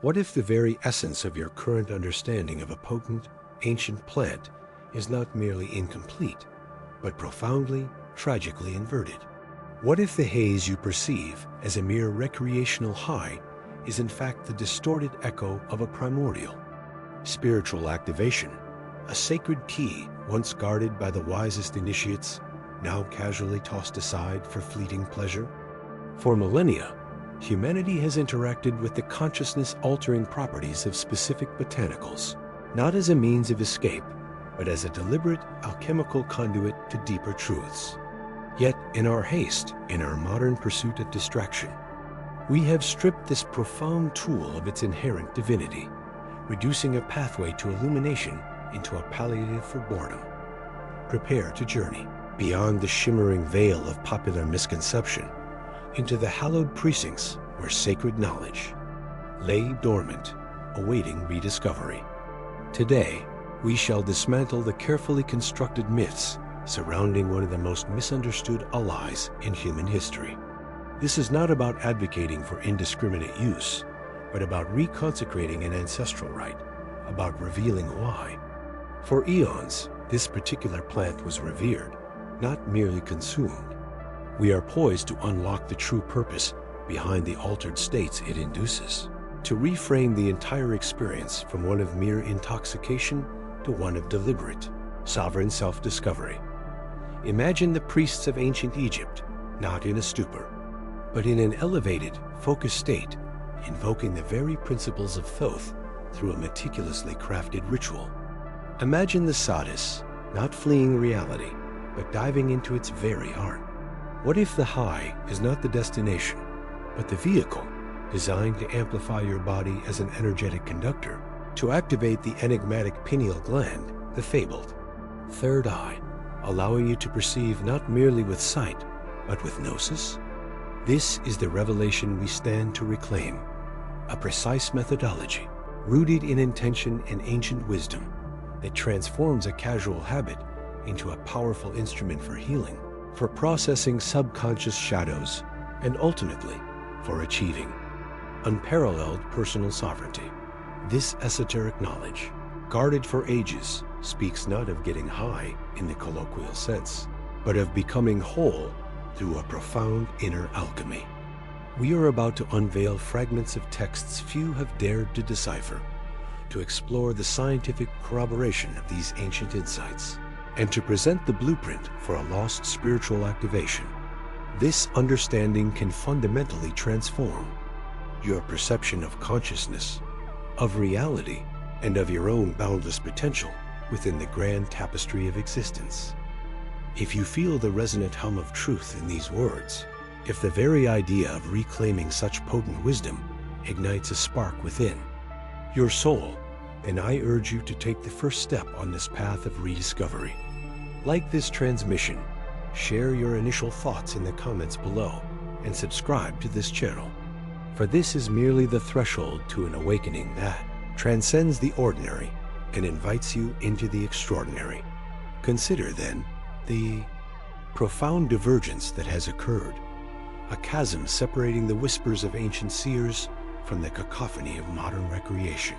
What if the very essence of your current understanding of a potent, ancient plant is not merely incomplete, but profoundly, tragically inverted? What if the haze you perceive as a mere recreational high is in fact the distorted echo of a primordial spiritual activation, a sacred key once guarded by the wisest initiates, now casually tossed aside for fleeting pleasure? For millennia, humanity has interacted with the consciousness-altering properties of specific botanicals, not as a means of escape, but as a deliberate alchemical conduit to deeper truths. Yet, in our haste, in our modern pursuit of distraction, we have stripped this profound tool of its inherent divinity, reducing a pathway to illumination into a palliative for boredom. Prepare to journey beyond the shimmering veil of popular misconception into the hallowed precincts where sacred knowledge lay dormant, awaiting rediscovery. Today, we shall dismantle the carefully constructed myths surrounding one of the most misunderstood allies in human history. This is not about advocating for indiscriminate use, but about reconsecrating an ancestral right, about revealing why. For eons, this particular plant was revered, not merely consumed. We are poised to unlock the true purpose behind the altered states it induces, to reframe the entire experience from one of mere intoxication to one of deliberate, sovereign self-discovery. Imagine the priests of ancient Egypt, not in a stupor, but in an elevated, focused state, invoking the very principles of Thoth through a meticulously crafted ritual. Imagine the sadhus, not fleeing reality, but diving into its very heart. What if the high is not the destination, but the vehicle designed to amplify your body as an energetic conductor, to activate the enigmatic pineal gland, the fabled third eye, allowing you to perceive not merely with sight, but with gnosis? This is the revelation we stand to reclaim, a precise methodology rooted in intention and ancient wisdom that transforms a casual habit into a powerful instrument for healing, for processing subconscious shadows, and ultimately for achieving unparalleled personal sovereignty. This esoteric knowledge, guarded for ages, speaks not of getting high in the colloquial sense, but of becoming whole through a profound inner alchemy. We are about to unveil fragments of texts few have dared to decipher, to explore the scientific corroboration of these ancient insights, and to present the blueprint for a lost spiritual activation. This understanding can fundamentally transform your perception of consciousness, of reality, and of your own boundless potential within the grand tapestry of existence. If you feel the resonant hum of truth in these words, if the very idea of reclaiming such potent wisdom ignites a spark within your soul, then I urge you to take the first step on this path of rediscovery. Like this transmission, share your initial thoughts in the comments below and subscribe to this channel, for this is merely the threshold to an awakening that transcends the ordinary and invites you into the extraordinary. Consider, then, the profound divergence that has occurred, a chasm separating the whispers of ancient seers from the cacophony of modern recreation.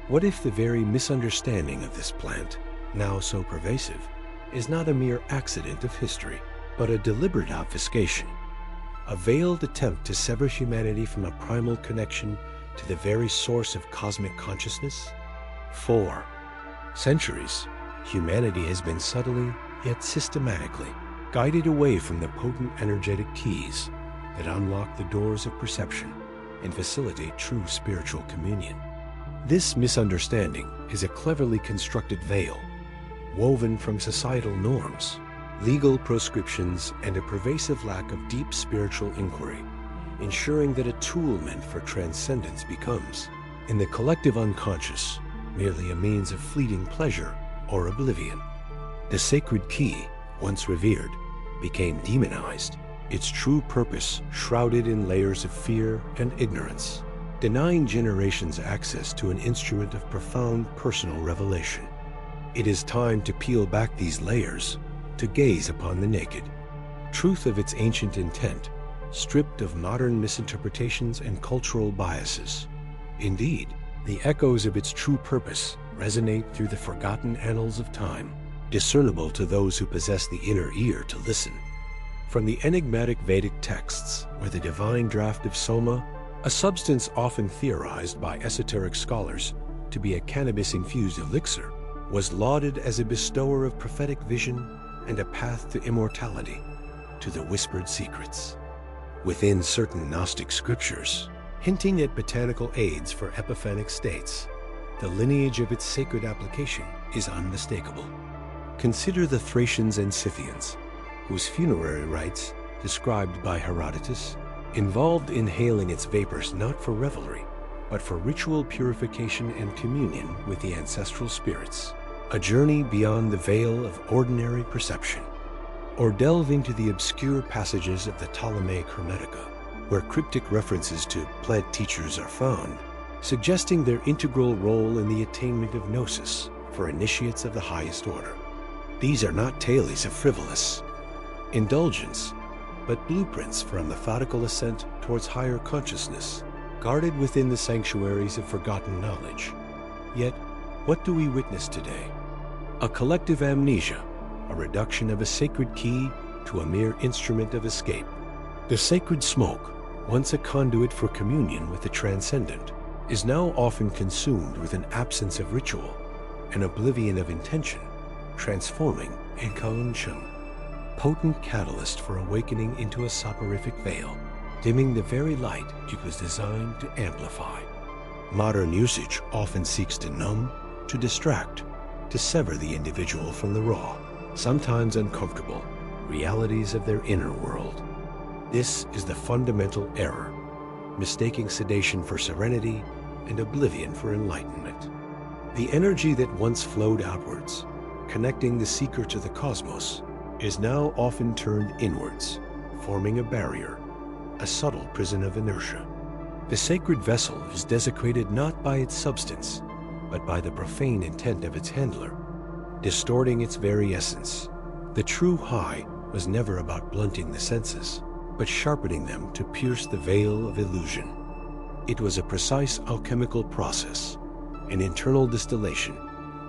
What if the very misunderstanding of this plant, now so pervasive, is not a mere accident of history, but a deliberate obfuscation, a veiled attempt to sever humanity from a primal connection to the very source of cosmic consciousness? For centuries, humanity has been subtly, yet systematically, guided away from the potent energetic keys that unlock the doors of perception and facilitate true spiritual communion. This misunderstanding is a cleverly constructed veil, woven from societal norms, legal proscriptions, and a pervasive lack of deep spiritual inquiry, ensuring that a tool meant for transcendence becomes, in the collective unconscious, merely a means of fleeting pleasure or oblivion. The sacred key, once revered, became demonized, its true purpose shrouded in layers of fear and ignorance, denying generations access to an instrument of profound personal revelation. It is time to peel back these layers, to gaze upon the naked truth of its ancient intent, stripped of modern misinterpretations and cultural biases. Indeed, the echoes of its true purpose resonate through the forgotten annals of time, discernible to those who possess the inner ear to listen. From the enigmatic Vedic texts, where the divine draft of Soma, a substance often theorized by esoteric scholars to be a cannabis-infused elixir, was lauded as a bestower of prophetic vision and a path to immortality, to the whispered secrets. Within certain Gnostic scriptures, hinting at botanical aids for epiphanic states, the lineage of its sacred application is unmistakable. Consider the Thracians and Scythians, whose funerary rites, described by Herodotus, involved inhaling its vapors not for revelry, but for ritual purification and communion with the ancestral spirits, a journey beyond the veil of ordinary perception. Or delve into the obscure passages of the Ptolemaic Hermetica, where cryptic references to plant teachers are found, suggesting their integral role in the attainment of gnosis for initiates of the highest order. These are not tales of frivolous indulgence, but blueprints for a methodical ascent towards higher consciousness, guarded within the sanctuaries of forgotten knowledge. Yet, what do we witness today? A collective amnesia, a reduction of a sacred key to a mere instrument of escape. The sacred smoke, once a conduit for communion with the transcendent, is now often consumed with an absence of ritual, an oblivion of intention, transforming a kaunchum, potent catalyst for awakening into a soporific veil, dimming the very light it was designed to amplify. Modern usage often seeks to numb, to distract, to sever the individual from the raw, sometimes uncomfortable, realities of their inner world. This is the fundamental error, mistaking sedation for serenity and oblivion for enlightenment. The energy that once flowed outwards, connecting the seeker to the cosmos, is now often turned inwards, forming a barrier, a subtle prison of inertia. The sacred vessel is desecrated not by its substance, but by the profane intent of its handler, distorting its very essence. The true high was never about blunting the senses, but sharpening them to pierce the veil of illusion. It was a precise alchemical process, an internal distillation,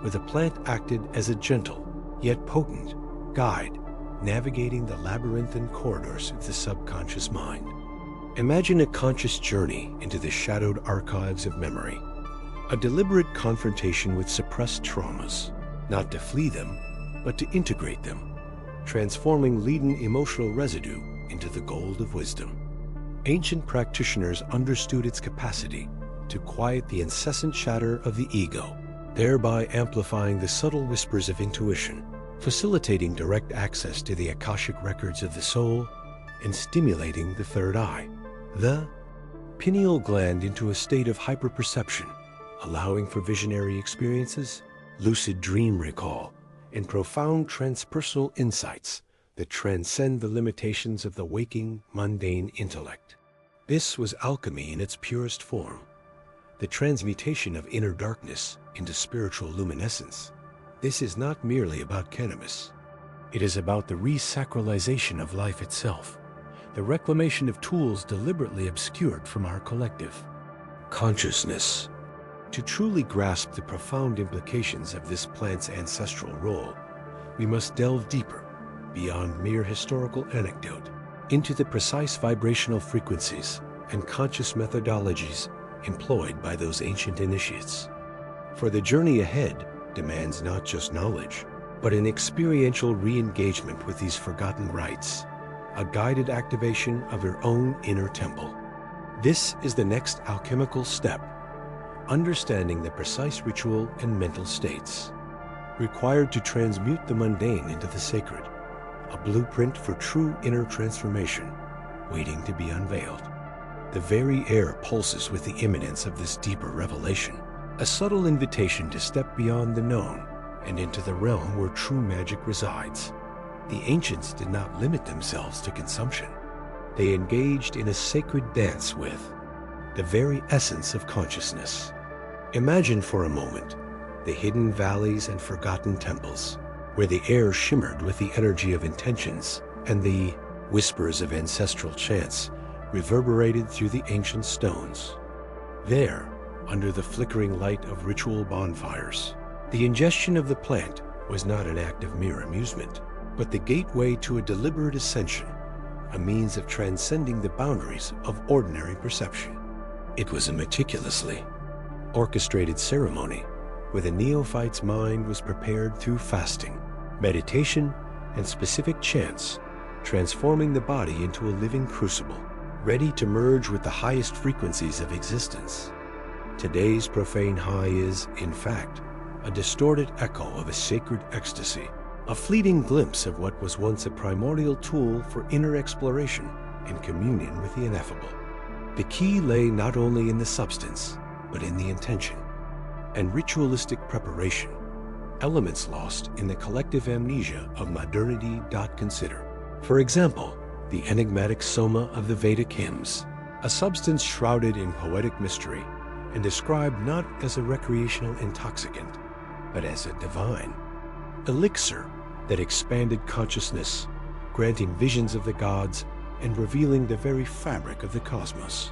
where the plant acted as a gentle, yet potent, guide, navigating the labyrinthine corridors of the subconscious mind. Imagine a conscious journey into the shadowed archives of memory, a deliberate confrontation with suppressed traumas, not to flee them, but to integrate them, transforming leaden emotional residue into the gold of wisdom. Ancient practitioners understood its capacity to quiet the incessant chatter of the ego, thereby amplifying the subtle whispers of intuition, facilitating direct access to the Akashic records of the soul, and stimulating the third eye, the pineal gland, into a state of hyperperception, allowing for visionary experiences, lucid dream recall, and profound transpersonal insights that transcend the limitations of the waking, mundane intellect. This was alchemy in its purest form, the transmutation of inner darkness into spiritual luminescence. This is not merely about cannabis. It is about the resacralization of life itself, the reclamation of tools deliberately obscured from our collective consciousness. To truly grasp the profound implications of this plant's ancestral role, we must delve deeper, beyond mere historical anecdote, into the precise vibrational frequencies and conscious methodologies employed by those ancient initiates. For the journey ahead demands not just knowledge, but an experiential re-engagement with these forgotten rites, a guided activation of your own inner temple. This is the next alchemical step, understanding the precise ritual and mental states required to transmute the mundane into the sacred, a blueprint for true inner transformation waiting to be unveiled. The very air pulses with the imminence of this deeper revelation, a subtle invitation to step beyond the known and into the realm where true magic resides. The ancients did not limit themselves to consumption. They engaged in a sacred dance with the very essence of consciousness. Imagine for a moment the hidden valleys and forgotten temples, where the air shimmered with the energy of intentions and the whispers of ancestral chants reverberated through the ancient stones. There, under the flickering light of ritual bonfires. The ingestion of the plant was not an act of mere amusement, but the gateway to a deliberate ascension, a means of transcending the boundaries of ordinary perception. It was a meticulously orchestrated ceremony where the neophyte's mind was prepared through fasting, meditation, and specific chants, transforming the body into a living crucible, ready to merge with the highest frequencies of existence. Today's profane high is, in fact, a distorted echo of a sacred ecstasy, a fleeting glimpse of what was once a primordial tool for inner exploration and communion with the ineffable. The key lay not only in the substance, but in the intention and ritualistic preparation, elements lost in the collective amnesia of modernity. Consider, for example, the enigmatic soma of the Vedic hymns, a substance shrouded in poetic mystery and described not as a recreational intoxicant, but as a divine elixir that expanded consciousness, granting visions of the gods and revealing the very fabric of the cosmos.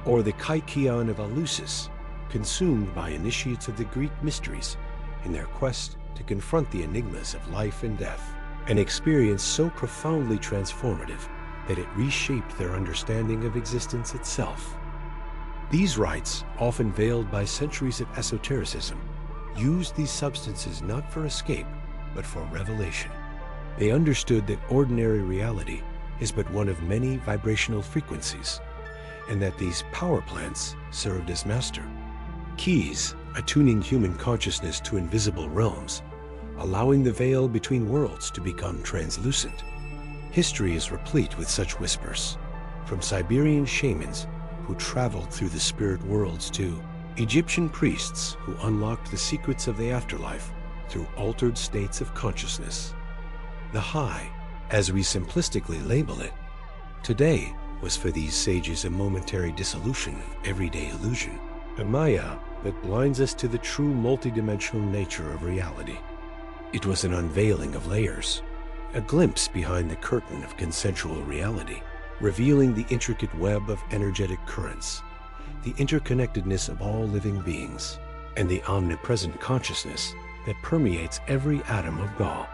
Or the Kykeon of Eleusis, consumed by initiates of the Greek mysteries in their quest to confront the enigmas of life and death, an experience so profoundly transformative that it reshaped their understanding of existence itself. These rites, often veiled by centuries of esotericism, used these substances not for escape, but for revelation. They understood that ordinary reality is but one of many vibrational frequencies, and that these power plants served as master keys, attuning human consciousness to invisible realms, allowing the veil between worlds to become translucent. History is replete with such whispers, from Siberian shamans who traveled through the spirit worlds to Egyptian priests who unlocked the secrets of the afterlife through altered states of consciousness. The high, as we simplistically label it, today was for these sages a momentary dissolution of everyday illusion, a maya that blinds us to the true multidimensional nature of reality. It was an unveiling of layers, a glimpse behind the curtain of consensual reality, revealing the intricate web of energetic currents, the interconnectedness of all living beings, and the omnipresent consciousness that permeates every atom of Gaul.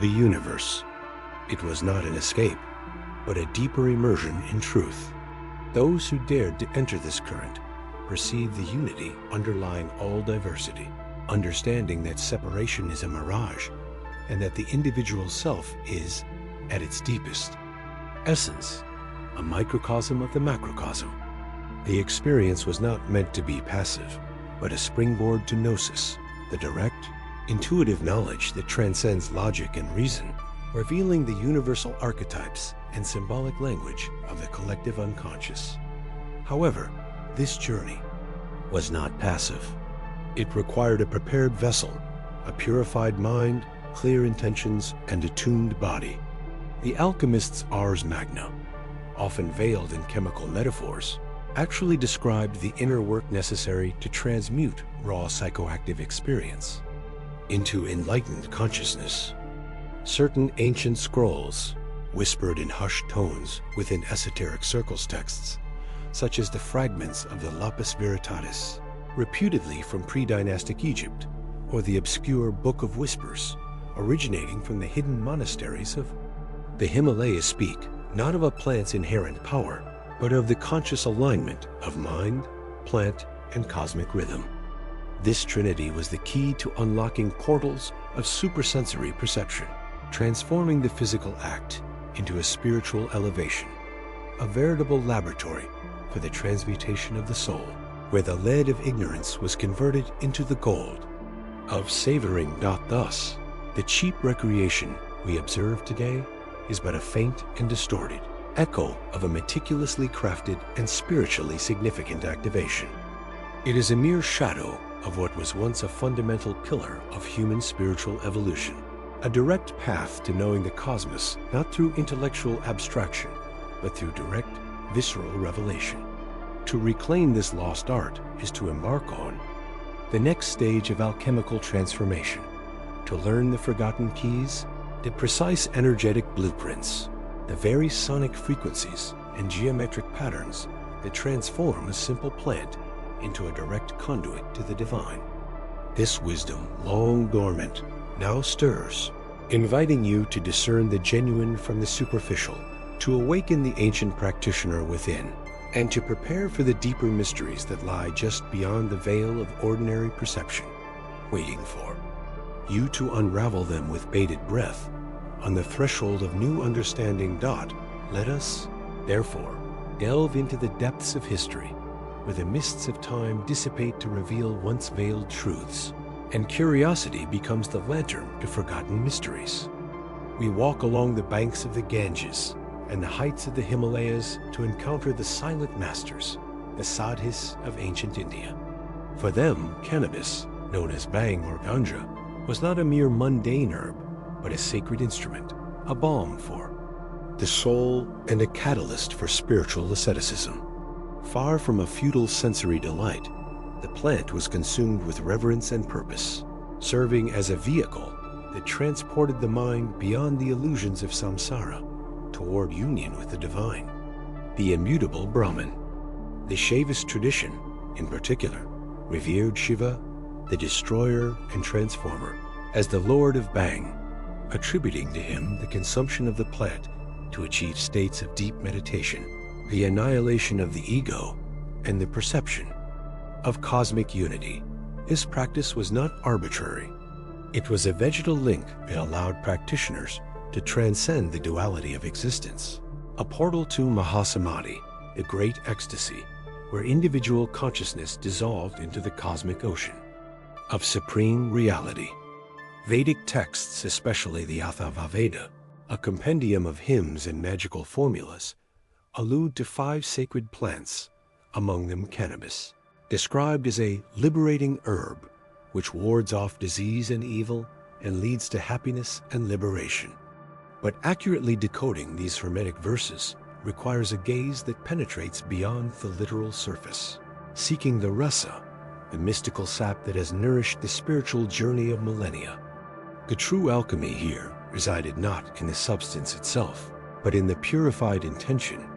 The universe. It was not an escape, but a deeper immersion in truth. Those who dared to enter this current perceived the unity underlying all diversity, understanding that separation is a mirage and that the individual self is, at its deepest essence, a microcosm of the macrocosm. The experience was not meant to be passive, but a springboard to gnosis, the direct, intuitive knowledge that transcends logic and reason, revealing the universal archetypes and symbolic language of the collective unconscious. However, this journey was not passive. It required a prepared vessel, a purified mind, clear intentions, and a tuned body. The alchemist's ars magna, often veiled in chemical metaphors, actually described the inner work necessary to transmute raw psychoactive experience into enlightened consciousness. Certain ancient scrolls, whispered in hushed tones within esoteric circles texts, such as the fragments of the Lapis Veritatis, reputedly from pre-dynastic Egypt, or the obscure Book of Whispers, originating from the hidden monasteries of the Himalayas, speak not of a plant's inherent power, but of the conscious alignment of mind, plant, and cosmic rhythm. This trinity was the key to unlocking portals of supersensory perception, transforming the physical act into a spiritual elevation, a veritable laboratory for the transmutation of the soul, where the lead of ignorance was converted into the gold of savoring. Thus, the cheap recreation we observe today is but a faint and distorted echo of a meticulously crafted and spiritually significant activation. It is a mere shadow of what was once a fundamental pillar of human spiritual evolution, a direct path to knowing the cosmos not through intellectual abstraction, but through direct, visceral revelation. To reclaim this lost art is to embark on the next stage of alchemical transformation, to learn the forgotten keys, the precise energetic blueprints, the very sonic frequencies and geometric patterns that transform a simple plant into a direct conduit to the divine. This wisdom, long dormant, now stirs, inviting you to discern the genuine from the superficial, to awaken the ancient practitioner within, and to prepare for the deeper mysteries that lie just beyond the veil of ordinary perception, waiting for you to unravel them with bated breath. On the threshold of new understanding, let us, therefore, delve into the depths of history, where the mists of time dissipate to reveal once veiled truths, and curiosity becomes the lantern to forgotten mysteries. We walk along the banks of the Ganges and the heights of the Himalayas to encounter the silent masters, the sadhis of ancient India. For them, cannabis, known as bhang or ganja, was not a mere mundane herb, but a sacred instrument, a balm for the soul and a catalyst for spiritual asceticism. Far from a futile sensory delight, the plant was consumed with reverence and purpose, serving as a vehicle that transported the mind beyond the illusions of samsara toward union with the divine. The immutable Brahman. The Shaivist tradition, in particular, revered Shiva, the destroyer and transformer, as the Lord of Bhang, attributing to him the consumption of the plant to achieve states of deep meditation, the annihilation of the ego, and the perception of cosmic unity. This practice was not arbitrary. It was a vegetal link that allowed practitioners to transcend the duality of existence, a portal to Mahasamadhi, the great ecstasy, where individual consciousness dissolved into the cosmic ocean of supreme reality. Vedic texts, especially the Atharva Veda, a compendium of hymns and magical formulas, allude to 5 sacred plants, among them cannabis, described as a liberating herb which wards off disease and evil and leads to happiness and liberation. But accurately decoding these hermetic verses requires a gaze that penetrates beyond the literal surface, seeking the rasa, the mystical sap that has nourished the spiritual journey of millennia. The true alchemy here resided not in the substance itself, but in the purified intention,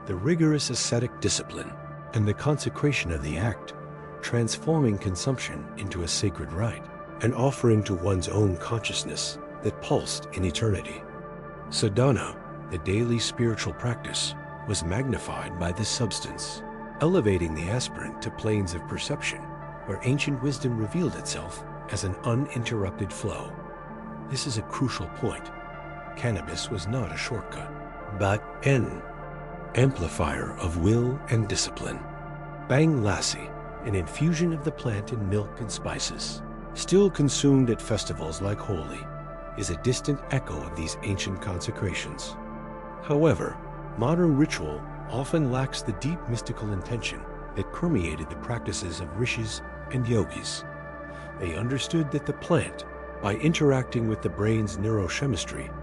the rigorous ascetic discipline, and the consecration of the act, transforming consumption into a sacred rite, an offering to one's own consciousness that pulsed in eternity. Sadhana, the daily spiritual practice, was magnified by this substance, elevating the aspirant to planes of perception where ancient wisdom revealed itself as an uninterrupted flow. This is a crucial point. Cannabis was not a shortcut, but an amplifier of will and discipline. Bhang lassi, an infusion of the plant in milk and spices, still consumed at festivals like Holi, is a distant echo of these ancient consecrations. However, modern ritual often lacks the deep mystical intention that permeated the practices of rishis and yogis. They understood that the plant, by interacting with the brain's neurochemistry,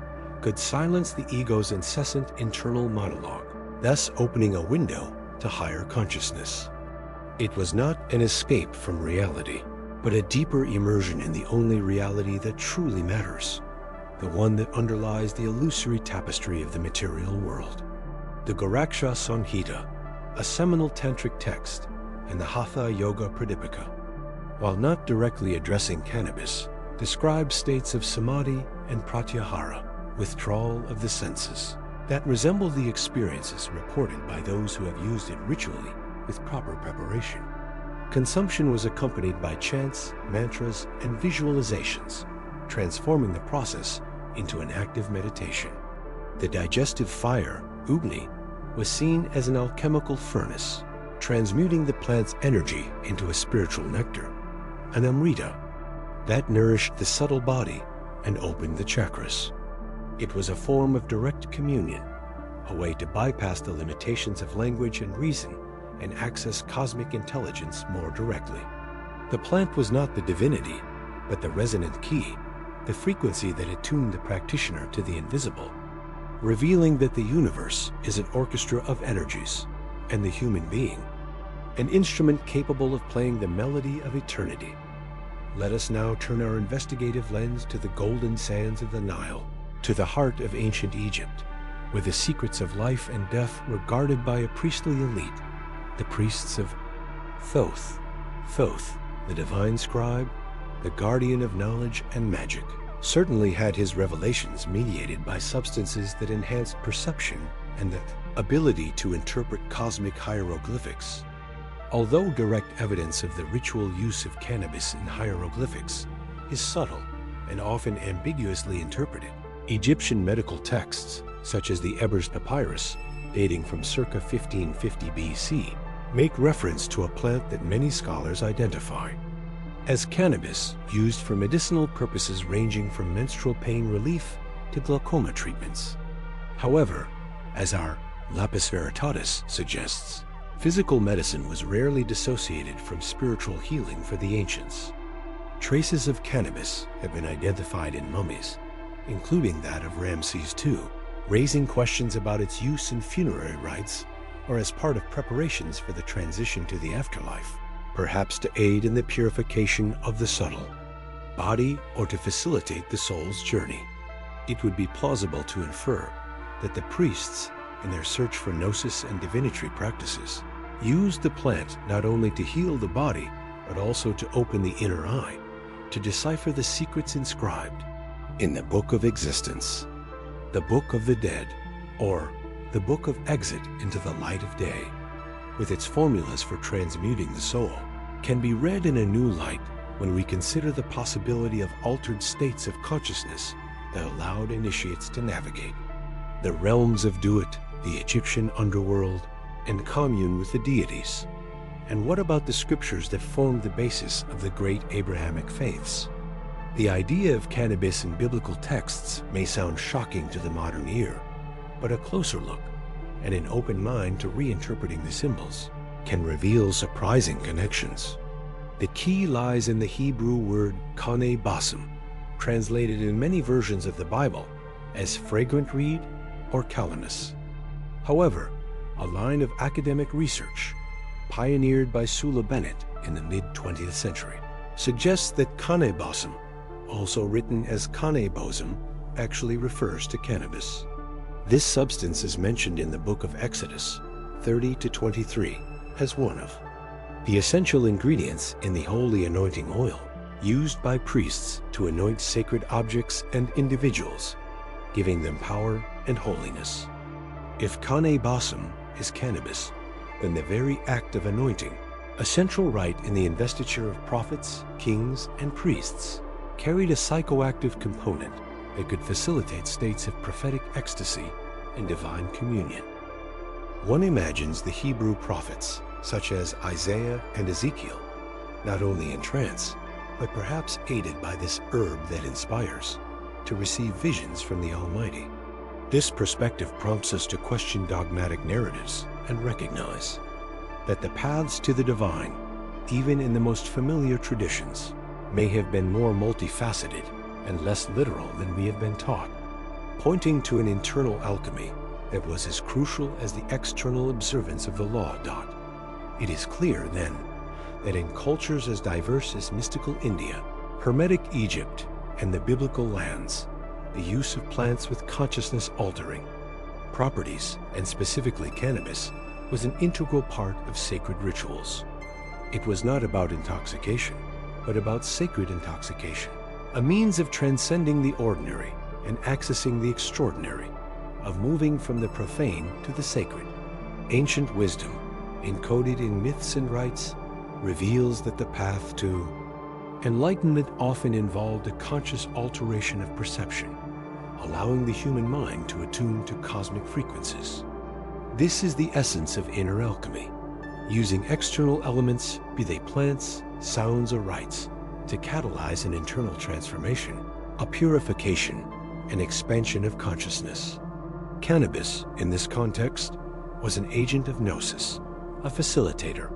could silence the ego's incessant internal monologue, thus opening a window to higher consciousness. It was not an escape from reality, but a deeper immersion in the only reality that truly matters, the one that underlies the illusory tapestry of the material world. The Goraksha Samhita, a seminal tantric text, and the Hatha Yoga Pradipika, while not directly addressing cannabis, describe states of samadhi and pratyahara, withdrawal of the senses, that resemble the experiences reported by those who have used it ritually with proper preparation. Consumption was accompanied by chants, mantras, and visualizations, transforming the process into an active meditation. The digestive fire, Ugni, was seen as an alchemical furnace, transmuting the plant's energy into a spiritual nectar, an amrita, that nourished the subtle body and opened the chakras. It was a form of direct communion, a way to bypass the limitations of language and reason and access cosmic intelligence more directly. The plant was not the divinity, but the resonant key, the frequency that attuned the practitioner to the invisible, revealing that the universe is an orchestra of energies, and the human being, an instrument capable of playing the melody of eternity. Let us now turn our investigative lens to the golden sands of the Nile, to the heart of ancient Egypt, where the secrets of life and death were guarded by a priestly elite, the priests of Thoth, Thoth, the divine scribe, the guardian of knowledge and magic, certainly had his revelations mediated by substances that enhanced perception and the ability to interpret cosmic hieroglyphics. Although direct evidence of the ritual use of cannabis in hieroglyphics is subtle and often ambiguously interpreted, Egyptian medical texts, such as the Ebers Papyrus, dating from circa 1550 BC, make reference to a plant that many scholars identify as cannabis, used for medicinal purposes ranging from menstrual pain relief to glaucoma treatments. However, as our Lapis Veritatis suggests, physical medicine was rarely dissociated from spiritual healing for the ancients. Traces of cannabis have been identified in mummies, including that of Ramses II, raising questions about its use in funerary rites or as part of preparations for the transition to the afterlife, perhaps to aid in the purification of the subtle body or to facilitate the soul's journey. It would be plausible to infer that the priests, in their search for gnosis and divinatory practices, used the plant not only to heal the body, but also to open the inner eye, to decipher the secrets inscribed in the Book of Existence, the Book of the Dead, or the Book of Exit into the Light of Day, with its formulas for transmuting the soul, can be read in a new light when we consider the possibility of altered states of consciousness that allowed initiates to navigate the realms of Duat, the Egyptian underworld, and commune with the deities. And what about the scriptures that formed the basis of the great Abrahamic faiths? The idea of cannabis in biblical texts may sound shocking to the modern ear, but a closer look and an open mind to reinterpreting the symbols can reveal surprising connections. The key lies in the Hebrew word kane basum, translated in many versions of the Bible as fragrant reed or calamus. However, a line of academic research, pioneered by Sula Bennett in the mid-20th century, suggests that kane basum, also written as kane bosum, actually refers to cannabis. This substance is mentioned in the book of Exodus 30-23 as one of the essential ingredients in the holy anointing oil used by priests to anoint sacred objects and individuals, giving them power and holiness. If kane basum is cannabis, then the very act of anointing, a central rite in the investiture of prophets, kings, and priests, carried a psychoactive component that could facilitate states of prophetic ecstasy and divine communion. One imagines the Hebrew prophets, such as Isaiah and Ezekiel, not only in trance, but perhaps aided by this herb that inspires, to receive visions from the Almighty. This perspective prompts us to question dogmatic narratives and recognize that the paths to the divine, even in the most familiar traditions, may have been more multifaceted and less literal than we have been taught, pointing to an internal alchemy that was as crucial as the external observance of the law. It is clear, then, that in cultures as diverse as mystical India, Hermetic Egypt, and the biblical lands, the use of plants with consciousness-altering properties, and specifically cannabis, was an integral part of sacred rituals. It was not about intoxication, but about sacred intoxication, a means of transcending the ordinary and accessing the extraordinary, of moving from the profane to the sacred. Ancient wisdom, encoded in myths and rites, reveals that the path to enlightenment often involved a conscious alteration of perception, allowing the human mind to attune to cosmic frequencies. This is the essence of inner alchemy, using external elements, be they plants, sounds, or rites, to catalyze an internal transformation, a purification, an expansion of consciousness. Cannabis, in this context, was an agent of gnosis, a facilitator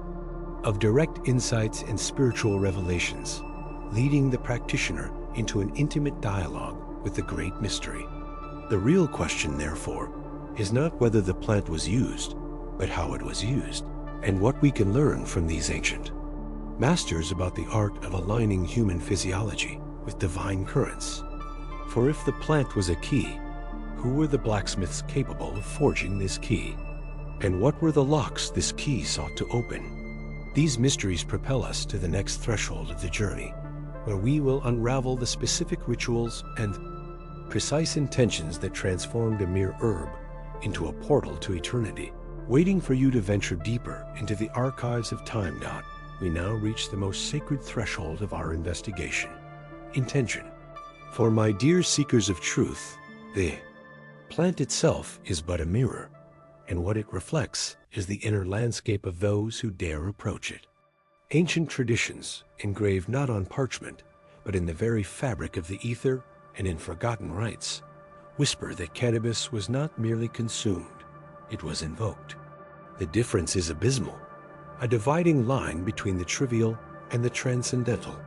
of direct insights and spiritual revelations, leading the practitioner into an intimate dialogue with the great mystery. The real question, therefore, is not whether the plant was used, but how it was used, and what we can learn from these ancient masters about the art of aligning human physiology with divine currents. For if the plant was a key, who were the blacksmiths capable of forging this key? And what were the locks this key sought to open? These mysteries propel us to the next threshold of the journey, where we will unravel the specific rituals and precise intentions that transformed a mere herb into a portal to eternity. Waiting for you to venture deeper into the archives of time. We now reach the most sacred threshold of our investigation: intention. For my dear seekers of truth, the plant itself is but a mirror, and what it reflects is the inner landscape of those who dare approach it. Ancient traditions, engraved not on parchment, but in the very fabric of the ether and in forgotten rites, whisper that cannabis was not merely consumed, it was invoked. The difference is abysmal, a dividing line between the trivial and the transcendental.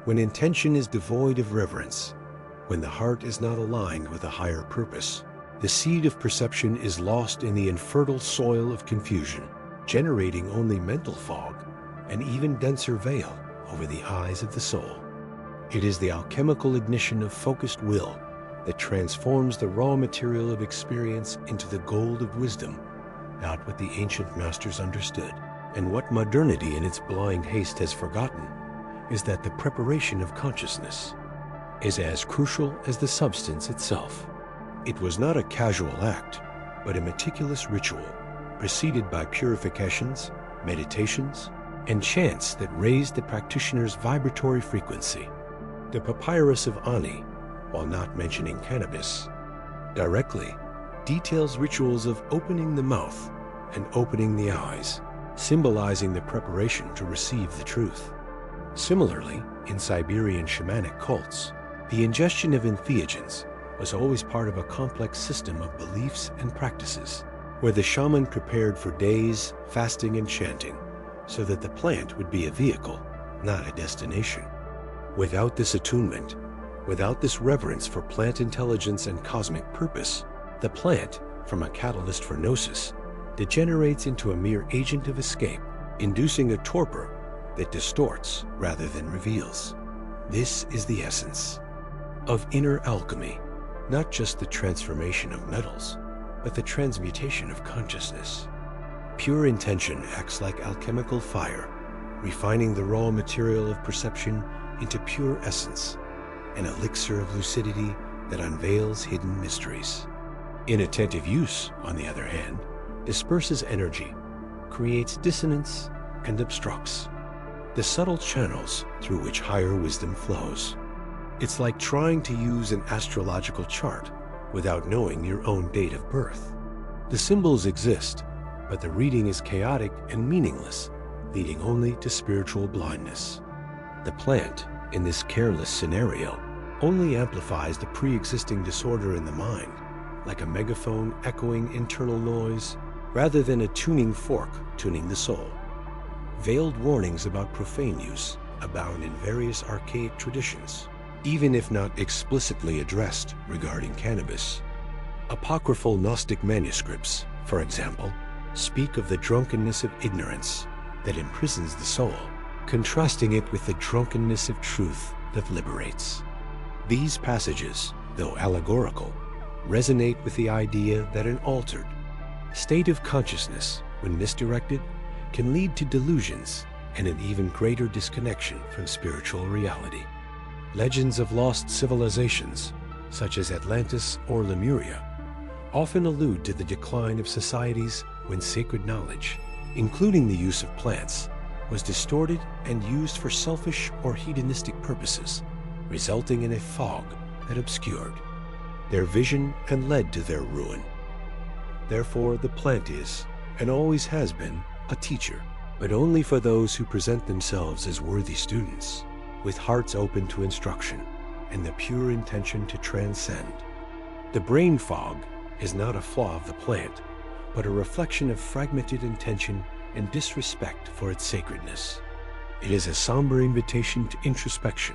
When intention is devoid of reverence, when the heart is not aligned with a higher purpose, the seed of perception is lost in the infertile soil of confusion, generating only mental fog, an even denser veil over the eyes of the soul. It is the alchemical ignition of focused will that transforms the raw material of experience into the gold of wisdom, not what the ancient masters understood. And what modernity in its blind haste has forgotten is that the preparation of consciousness is as crucial as the substance itself. It was not a casual act, but a meticulous ritual, preceded by purifications, meditations, and chants that raised the practitioner's vibratory frequency. The Papyrus of Ani, while not mentioning cannabis directly, details rituals of opening the mouth and opening the eyes, symbolizing the preparation to receive the truth. Similarly, in Siberian shamanic cults, the ingestion of entheogens was always part of a complex system of beliefs and practices, where the shaman prepared for days fasting and chanting, so that the plant would be a vehicle, not a destination. Without this attunement, without this reverence for plant intelligence and cosmic purpose, the plant, from a catalyst for gnosis, degenerates into a mere agent of escape, inducing a torpor that distorts rather than reveals. This is the essence of inner alchemy, not just the transformation of metals, but the transmutation of consciousness. Pure intention acts like alchemical fire, refining the raw material of perception into pure essence, an elixir of lucidity that unveils hidden mysteries. Inattentive use, on the other hand, disperses energy, creates dissonance, and obstructs the subtle channels through which higher wisdom flows. It's like trying to use an astrological chart without knowing your own date of birth. The symbols exist, but the reading is chaotic and meaningless, leading only to spiritual blindness. The plant, in this careless scenario, only amplifies the pre-existing disorder in the mind, like a megaphone echoing internal noise, rather than a tuning fork tuning the soul. Veiled warnings about profane use abound in various archaic traditions, even if not explicitly addressed regarding cannabis. Apocryphal Gnostic manuscripts, for example, speak of the drunkenness of ignorance that imprisons the soul, contrasting it with the drunkenness of truth that liberates. These passages, though allegorical, resonate with the idea that an altered state of consciousness, when misdirected, can lead to delusions and an even greater disconnection from spiritual reality. Legends of lost civilizations, such as Atlantis or Lemuria, often allude to the decline of societies when sacred knowledge, including the use of plants, was distorted and used for selfish or hedonistic purposes, resulting in a fog that obscured their vision and led to their ruin. Therefore, the plant is, and always has been, a teacher, but only for those who present themselves as worthy students, with hearts open to instruction and the pure intention to transcend. The brain fog is not a flaw of the plant, but a reflection of fragmented intention and disrespect for its sacredness. It is a somber invitation to introspection,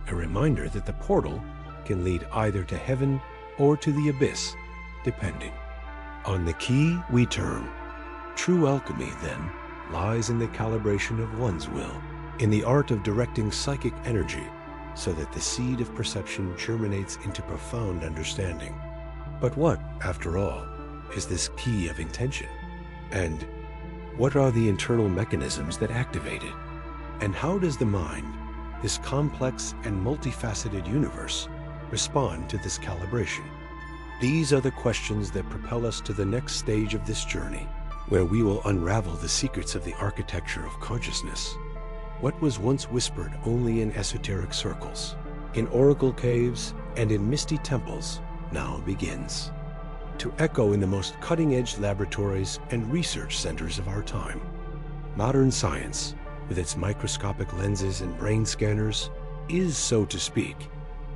a reminder that the portal can lead either to heaven or to the abyss, depending on the key we turn. True alchemy, then, lies in the calibration of one's will, in the art of directing psychic energy so that the seed of perception germinates into profound understanding. But what, after all, is this key of intention? And What are the internal mechanisms that activate it? And how does the mind, this complex and multifaceted universe, respond to this calibration? These are the questions that propel us to the next stage of this journey, where we will unravel the secrets of the architecture of consciousness. What was once whispered only in esoteric circles, in oracle caves, and in misty temples, now begins to echo in the most cutting-edge laboratories and research centers of our time. Modern science, with its microscopic lenses and brain scanners, is, so to speak,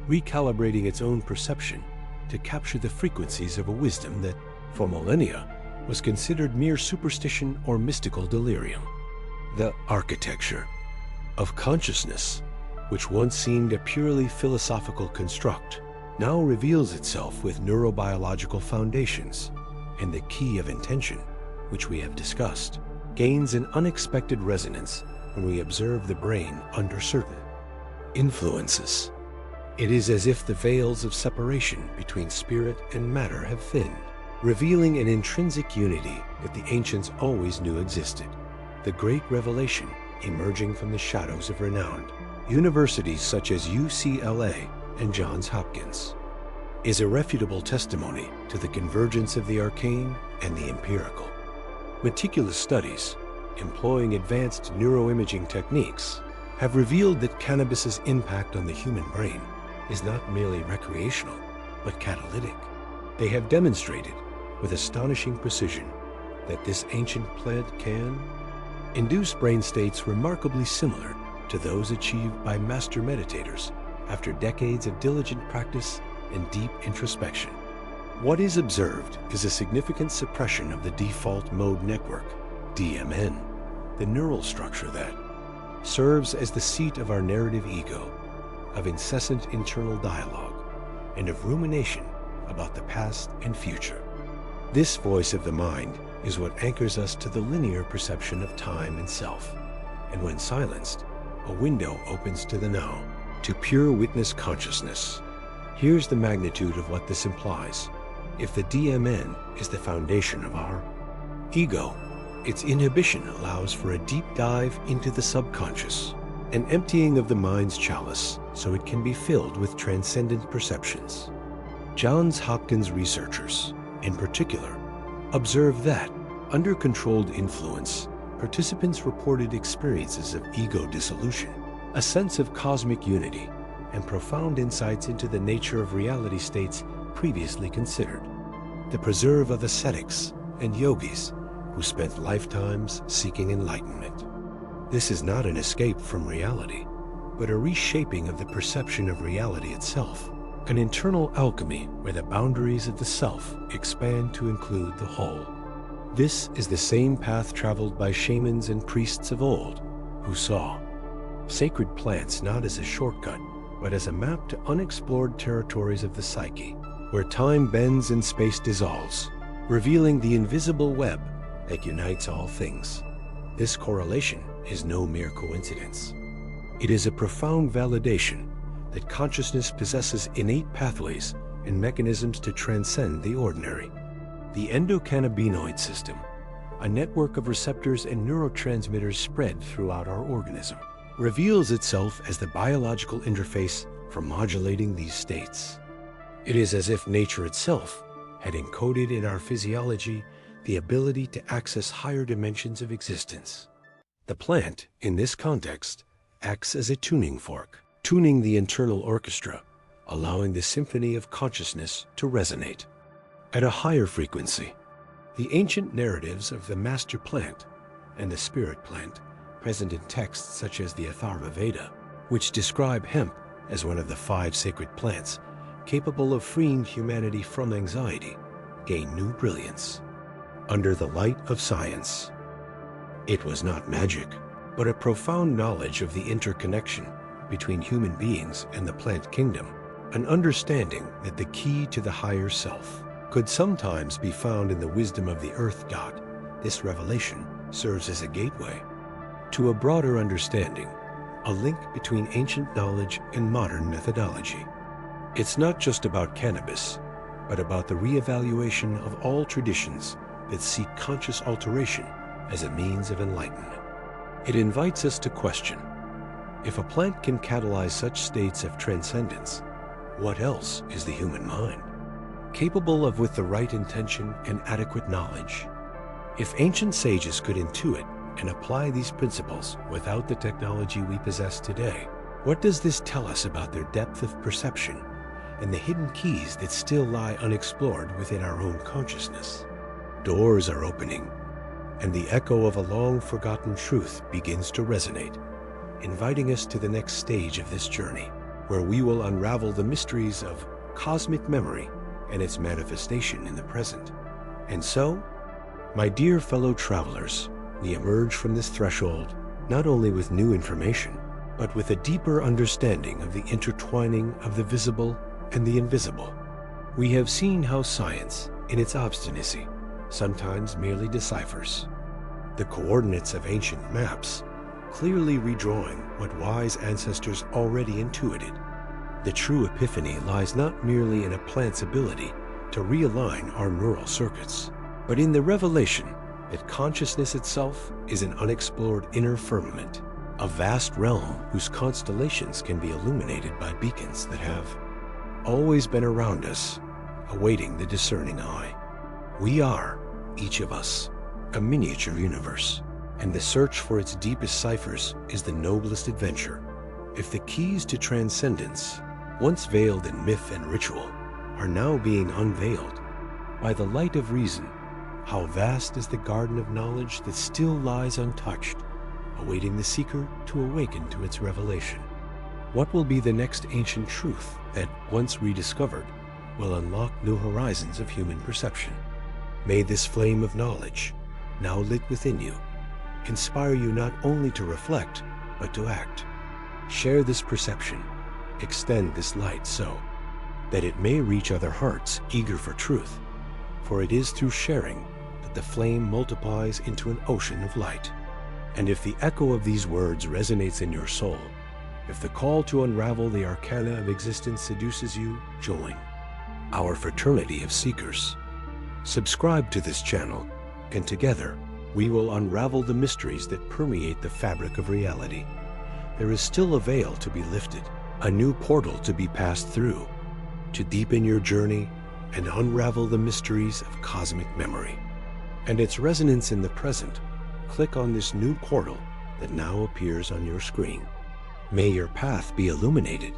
recalibrating its own perception to capture the frequencies of a wisdom that, for millennia, was considered mere superstition or mystical delirium. The architecture of consciousness, which once seemed a purely philosophical construct, now reveals itself with neurobiological foundations, and the key of intention, which we have discussed, gains an unexpected resonance when we observe the brain under certain influences. It is as if the veils of separation between spirit and matter have thinned, revealing an intrinsic unity that the ancients always knew existed. The great revelation emerging from the shadows of renowned universities such as UCLA and Johns Hopkins is irrefutable testimony to the convergence of the arcane and the empirical. Meticulous studies, employing advanced neuroimaging techniques, have revealed that cannabis's impact on the human brain is not merely recreational, but catalytic. They have demonstrated with astonishing precision that this ancient plant can induce brain states remarkably similar to those achieved by master meditators after decades of diligent practice and deep introspection. What is observed is a significant suppression of the default mode network, DMN, the neural structure that serves as the seat of our narrative ego, of incessant internal dialogue, and of rumination about the past and future. This voice of the mind is what anchors us to the linear perception of time and self, and when silenced, a window opens to the now, to pure witness consciousness. Here's the magnitude of what this implies. If the DMN is the foundation of our ego, its inhibition allows for a deep dive into the subconscious, an emptying of the mind's chalice so it can be filled with transcendent perceptions. Johns Hopkins researchers, in particular, observed that, under controlled influence, participants reported experiences of ego dissolution, a sense of cosmic unity, and profound insights into the nature of reality states previously considered. The preserve of ascetics and yogis who spent lifetimes seeking enlightenment. This is not an escape from reality, but a reshaping of the perception of reality itself, an internal alchemy where the boundaries of the self expand to include the whole. This is the same path traveled by shamans and priests of old, who saw sacred plants not as a shortcut, but as a map to unexplored territories of the psyche, where time bends and space dissolves, revealing the invisible web that unites all things. This correlation is no mere coincidence. It is a profound validation that consciousness possesses innate pathways and mechanisms to transcend the ordinary. The endocannabinoid system, a network of receptors and neurotransmitters spread throughout our organism, reveals itself as the biological interface for modulating these states. It is as if nature itself had encoded in our physiology the ability to access higher dimensions of existence. The plant, in this context, acts as a tuning fork, tuning the internal orchestra, allowing the symphony of consciousness to resonate at a higher frequency. The ancient narratives of the master plant and the spirit plant, present in texts such as the Atharva Veda, which describe hemp as one of the 5 sacred plants capable of freeing humanity from anxiety, gain new brilliance under the light of science. It was not magic, but a profound knowledge of the interconnection between human beings and the plant kingdom, an understanding that the key to the higher self could sometimes be found in the wisdom of the earth god. This revelation serves as a gateway to a broader understanding, a link between ancient knowledge and modern methodology. It's not just about cannabis, but about the reevaluation of all traditions that seek conscious alteration as a means of enlightenment. It invites us to question, if a plant can catalyze such states of transcendence, what else is the human mind? Capable of, with the right intention and adequate knowledge. If ancient sages could intuit and apply these principles without the technology we possess today, what does this tell us about their depth of perception and the hidden keys that still lie unexplored within our own consciousness? Doors are opening, and the echo of a long-forgotten truth begins to resonate, inviting us to the next stage of this journey, where we will unravel the mysteries of cosmic memory and its manifestation in the present. And so, my dear fellow travelers, we emerge from this threshold not only with new information, but with a deeper understanding of the intertwining of the visible and the invisible. We have seen how science, in its obstinacy, sometimes merely deciphers the coordinates of ancient maps, clearly redrawing what wise ancestors already intuited. The true epiphany lies not merely in a plant's ability to realign our neural circuits, but in the revelation that consciousness itself is an unexplored inner firmament, a vast realm whose constellations can be illuminated by beacons that have always been around us, awaiting the discerning eye. We are, each of us, a miniature universe, and the search for its deepest ciphers is the noblest adventure. If the keys to transcendence, once veiled in myth and ritual, are now being unveiled by the light of reason, how vast is the garden of knowledge that still lies untouched, awaiting the seeker to awaken to its revelation. What will be the next ancient truth that, once rediscovered, will unlock new horizons of human perception? May this flame of knowledge, now lit within you, inspire you not only to reflect, but to act. Share this perception, extend this light so that it may reach other hearts eager for truth, for it is through sharing that the flame multiplies into an ocean of light. And if the echo of these words resonates in your soul, if the call to unravel the arcana of existence seduces you, join our fraternity of seekers. Subscribe to this channel, and together we will unravel the mysteries that permeate the fabric of reality. There is still a veil to be lifted, a new portal to be passed through, to deepen your journey and unravel the mysteries of cosmic memory and its resonance in the present. Click on this new portal that now appears on your screen. May your path be illuminated